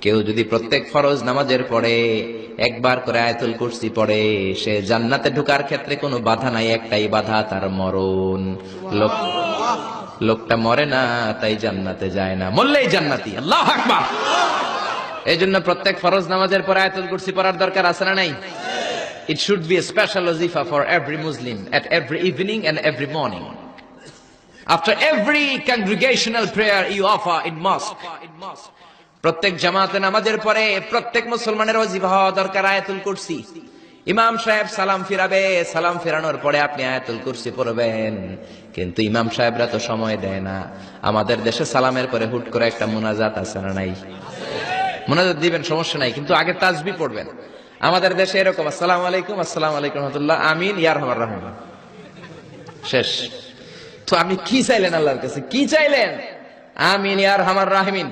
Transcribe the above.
কেউ যদি প্রত্যেক ফরজ নামাজের পরে একবার করে আয়াতুল কুরসি পড়ে, সে জান্নাতে ঢোকার ক্ষেত্রে কোনো বাধা নাই, একটাই বাধা, তার মরণ। লোকটা মরে না, তাই জান্নাতে যায় না, মরলেই জান্নাতি। আল্লাহু আকবার। এই জন্য প্রত্যেক ফরজ নামাজের পরে আয়াতুল কুরসি পড়ার দরকার আছে না নাই? It should be a special wazifa for every Muslim at every evening and every morning. After every congregational prayer you offer in mosque. প্রত্যেক জামাতে নামাজের পরে প্রত্যেক মুসলমানের ওয়াজিফা হওয়া দরকার আয়াতুল কুরসি। ইমাম সাহেব সালাম ফিরাবে, সালাম ফেরানোর পরে আপনি আয়াতুল কুরসি পড়বেন। কিন্তু ইমাম সাহেবরা তো সময় দেয় না। আমাদের দেশে সালামের পরে হুট করে একটা মুনাজাত আছে না নাই? মুনাজাত দিবেন, সমস্যা নাই, কিন্তু আগে তাসবিহ পড়বেন। আমাদের দেশে এরকম আসসালামু আলাইকুম, আসসালামু আলাইকুম রাহমাতুল্লাহ, আমিন, ইয়া আরহামার রাহিমিন, শেষ। তো আপনি কি চাইলেন আল্লাহর কাছে? কি চাইলেন? আমিন ইয়া আরহামার রাহিমিন।